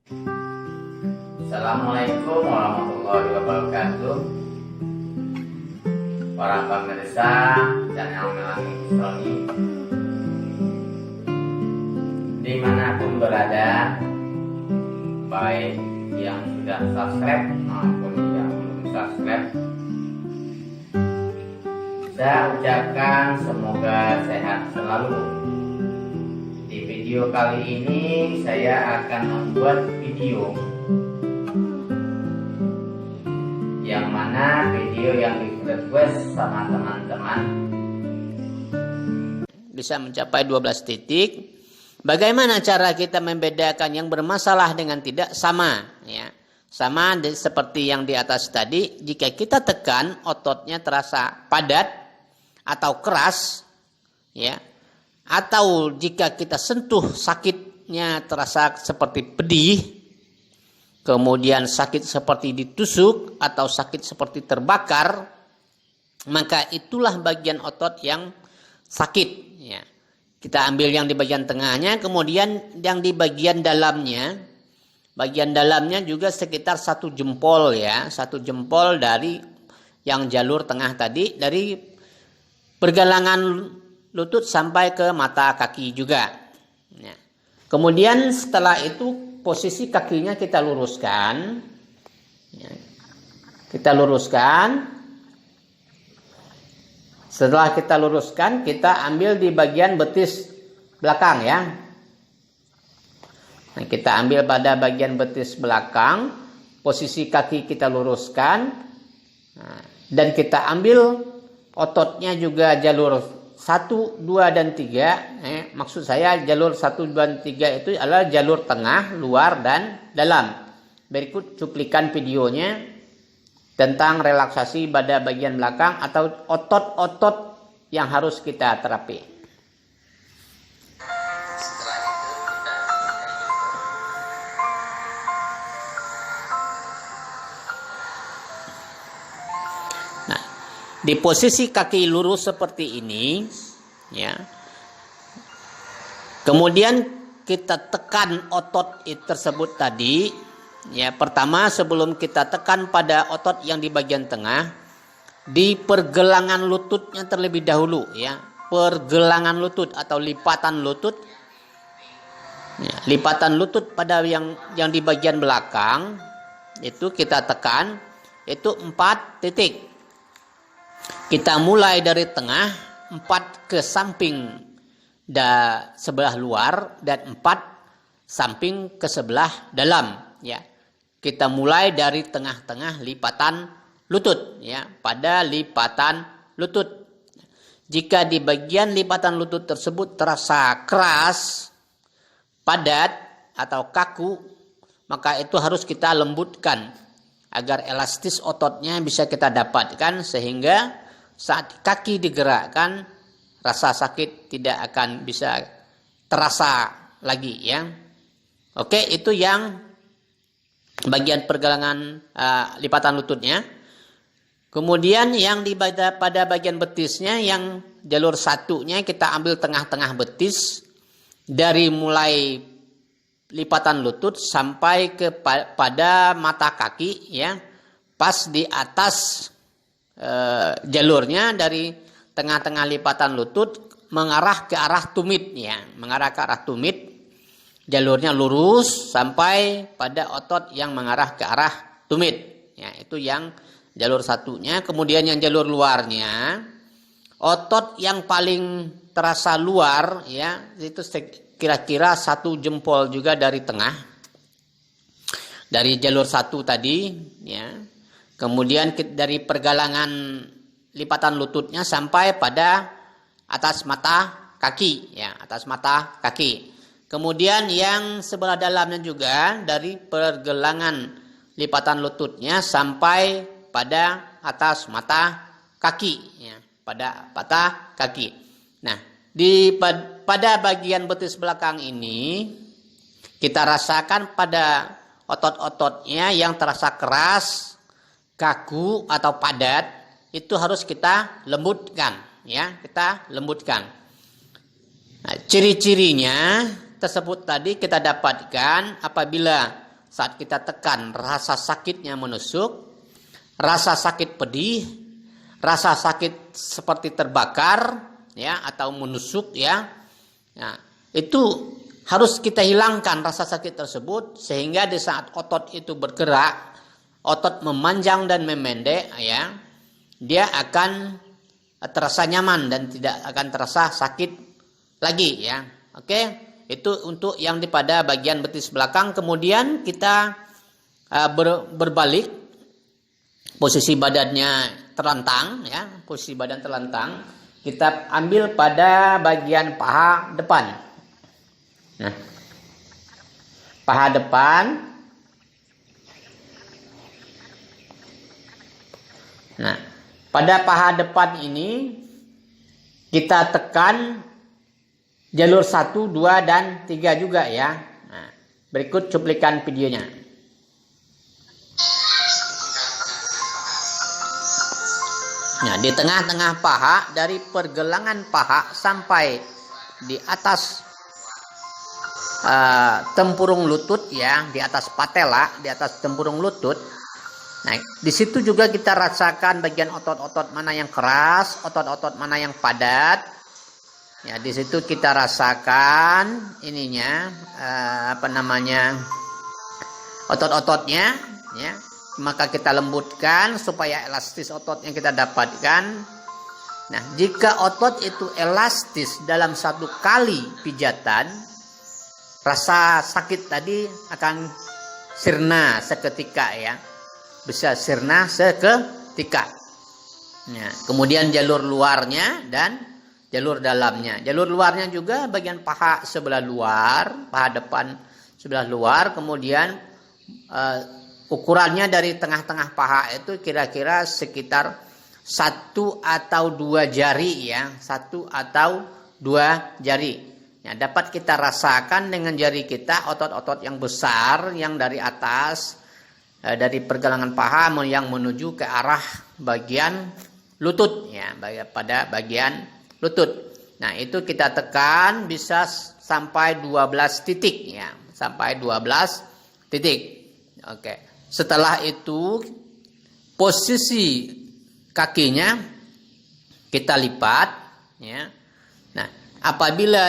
Assalamualaikum warahmatullahi wabarakatuh. Para pemirsa channel Melani Sony dimanapun berada, baik yang sudah subscribe maupun yang belum subscribe, saya ucapkan semoga sehat selalu. Di video kali ini saya akan membuat video yang mana video yang di-request sama teman-teman bisa mencapai 12 titik. Bagaimana cara kita membedakan yang bermasalah dengan tidak sama, ya. Sama seperti yang di atas tadi, jika kita tekan ototnya terasa padat atau keras, ya. Atau jika kita sentuh sakitnya terasa seperti pedih, kemudian sakit seperti ditusuk atau sakit seperti terbakar, maka itulah bagian otot yang sakit, ya. Kita ambil yang di bagian tengahnya, kemudian yang di bagian dalamnya. Bagian dalamnya juga sekitar 1 jempol, ya, 1 jempol dari yang jalur tengah tadi, dari pergelangan lutut sampai ke mata kaki juga. Ya. Kemudian setelah itu posisi kakinya kita luruskan, ya. Kita luruskan. Setelah kita luruskan, kita ambil di bagian betis belakang, ya. Nah, kita ambil pada bagian betis belakang, posisi kaki kita luruskan, nah, dan kita ambil ototnya juga jalur 1, 2, dan 3. Maksud saya jalur 1, 2, dan 3 itu adalah jalur tengah, luar, dan dalam. Berikut cuplikan videonya tentang relaksasi pada bagian belakang atau otot-otot yang harus kita terapi. Nah, di posisi kaki lurus seperti ini, ya. Kemudian kita tekan otot tersebut tadi. Ya, pertama sebelum kita tekan pada otot yang di bagian tengah, di pergelangan lututnya terlebih dahulu, ya. Pergelangan lutut atau lipatan lutut. Ya, lipatan lutut pada yang di bagian belakang itu kita tekan, itu 4 titik. Kita mulai dari tengah, 4 ke samping sebelah luar, dan 4 samping ke sebelah dalam, ya. Kita mulai dari tengah-tengah lipatan lutut, ya, pada lipatan lutut. Jika di bagian lipatan lutut tersebut terasa keras, padat, atau kaku, maka itu harus kita lembutkan agar elastis ototnya bisa kita dapatkan, sehingga saat kaki digerakkan rasa sakit tidak akan bisa terasa lagi, ya. Oke, itu yang bagian pergelangan lipatan lututnya. Kemudian yang pada bagian betisnya, yang jalur 1-nya kita ambil tengah-tengah betis, dari mulai lipatan lutut sampai pada mata kaki, ya, pas di atas jalurnya dari tengah-tengah lipatan lutut mengarah ke arah tumit, ya, mengarah ke arah tumit. Jalurnya lurus sampai pada otot yang mengarah ke arah tumit. Ya, itu yang jalur 1-nya. Kemudian yang jalur luarnya, otot yang paling terasa luar, ya, itu kira-kira 1 jempol juga dari tengah. Dari jalur 1 tadi, ya. Kemudian dari pergelangan lipatan lututnya sampai pada atas mata kaki, ya, atas mata kaki. Kemudian yang sebelah dalamnya juga dari pergelangan lipatan lututnya sampai pada atas mata kaki, ya, pada mata kaki. Nah, pada bagian betis belakang ini kita rasakan pada otot-ototnya yang terasa keras, kaku atau padat, itu harus kita lembutkan, ya, kita lembutkan. Nah, ciri-cirinya tersebut tadi kita dapatkan apabila saat kita tekan rasa sakitnya menusuk, rasa sakit pedih, rasa sakit seperti terbakar ya atau menusuk ya. Nah, itu harus kita hilangkan rasa sakit tersebut sehingga di saat otot itu bergerak, otot memanjang dan memendek ya, dia akan terasa nyaman dan tidak akan terasa sakit lagi ya. Oke. Itu untuk yang di pada bagian betis belakang. Kemudian kita berbalik, posisi badannya terlentang ya, posisi badan terlentang. Kita ambil pada bagian paha depan. Nah, paha depan. Nah, pada paha depan ini kita tekan jalur 1, 2, dan 3 juga ya. Nah, berikut cuplikan videonya. Nah, di tengah-tengah paha, dari pergelangan paha sampai di atas tempurung lutut ya, di atas patella, di atas tempurung lutut. Nah, di situ juga kita rasakan bagian otot-otot mana yang keras, otot-otot mana yang padat. Ya, di situ kita rasakan ininya otot-ototnya ya. Maka kita lembutkan supaya elastis otot yang kita dapatkan. Nah, jika otot itu elastis dalam satu kali pijatan, rasa sakit tadi akan sirna seketika ya. Bisa sirna seketika. Nah, kemudian jalur luarnya dan jalur dalamnya. Jalur luarnya juga bagian paha sebelah luar, paha depan sebelah luar. Kemudian ukurannya dari tengah-tengah paha itu kira-kira sekitar 1 atau 2 jari ya, 1 atau 2 jari. Ya, dapat kita rasakan dengan jari kita otot-otot yang besar yang dari atas, dari pergelangan paha yang menuju ke arah bagian lutut ya, pada bagian lutut. Nah, itu kita tekan bisa sampai 12 titik ya, sampai 12 titik. Oke. Setelah itu posisi kakinya kita lipat ya. Nah, apabila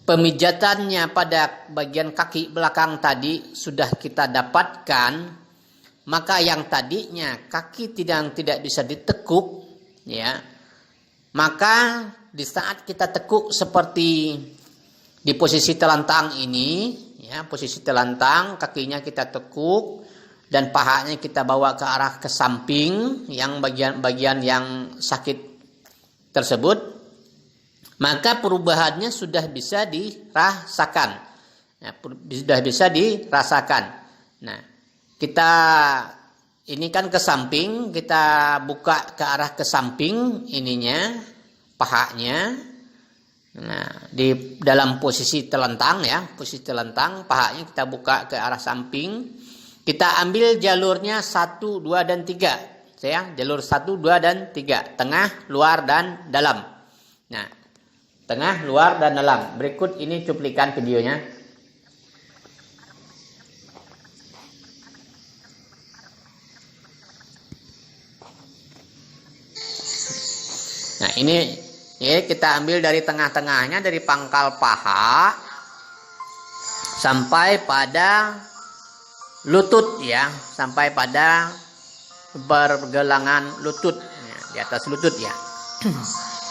pemijatannya pada bagian kaki belakang tadi sudah kita dapatkan, maka yang tadinya kaki tidak bisa ditekuk ya. Maka di saat kita tekuk seperti di posisi telentang ini, ya, posisi telentang, kakinya kita tekuk dan pahanya kita bawa ke arah ke samping, yang bagian yang sakit tersebut, maka perubahannya sudah bisa dirasakan, ya, sudah bisa dirasakan. Nah, kita ini kan ke samping, kita buka ke arah ke samping ininya, pahanya. Nah, di dalam posisi telentang ya, posisi telentang, pahanya kita buka ke arah samping. Kita ambil jalurnya 1, 2, dan 3. Ya, jalur 1, 2, dan 3. Tengah, luar, dan dalam. Nah, tengah, luar, dan dalam. Berikut ini cuplikan videonya. Nah, ini ya, kita ambil dari tengah-tengahnya, dari pangkal paha sampai pada lutut ya, sampai pada pergelangan lutut ya, di atas lutut ya.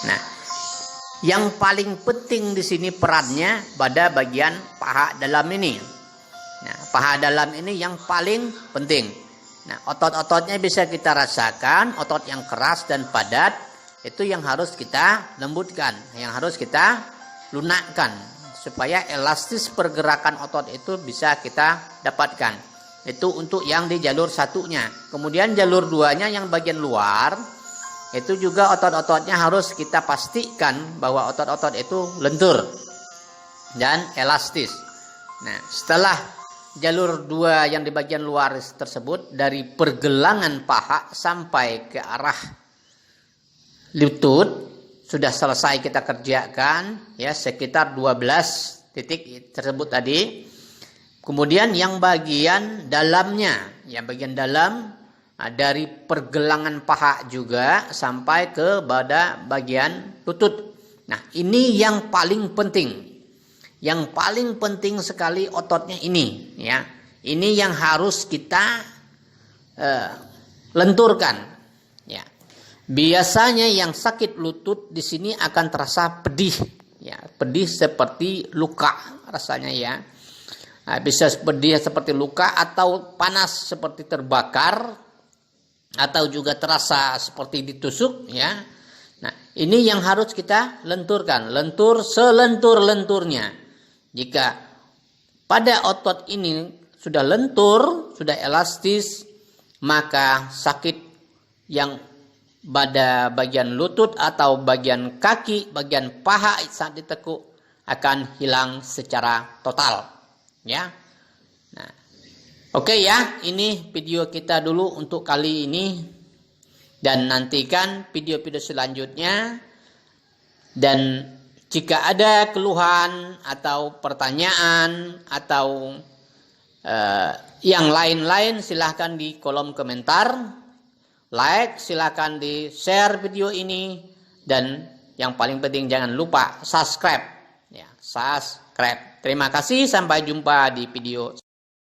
Nah, yang paling penting di sini perannya pada bagian paha dalam ini. Nah, paha dalam ini yang paling penting. Nah, otot-ototnya bisa kita rasakan, otot yang keras dan padat. Itu yang harus kita lembutkan, yang harus kita lunakkan supaya elastis pergerakan otot itu bisa kita dapatkan. Itu untuk yang di jalur 1-nya. Kemudian jalur 2-nya yang bagian luar, itu juga otot-ototnya harus kita pastikan bahwa otot-otot itu lentur dan elastis. Nah, setelah jalur 2 yang di bagian luar tersebut, dari pergelangan paha sampai ke arah lutut sudah selesai kita kerjakan ya, sekitar 12 titik tersebut tadi. Kemudian yang bagian dalamnya, yang bagian dalam dari pergelangan paha juga sampai ke pada bagian lutut. Nah, ini yang paling penting. Yang paling penting sekali ototnya ini, ya. Ini yang harus kita lenturkan, ya. Biasanya yang sakit lutut di sini akan terasa pedih, ya, pedih seperti luka rasanya, ya. Nah, bisa pedih seperti luka atau panas seperti terbakar atau juga terasa seperti ditusuk, ya. Nah, ini yang harus kita lenturkan, lentur selentur-lenturnya. Jika pada otot ini sudah lentur, sudah elastis, maka sakit yang pada bagian lutut atau bagian kaki, bagian paha saat ditekuk akan hilang secara total. Ya, nah, oke ya, ini video kita dulu untuk kali ini, dan nantikan video-video selanjutnya. Dan jika ada keluhan atau pertanyaan atau yang lain-lain, silahkan di kolom komentar, like, silahkan di share video ini, dan yang paling penting jangan lupa subscribe, ya, subscribe. Terima kasih, sampai jumpa di video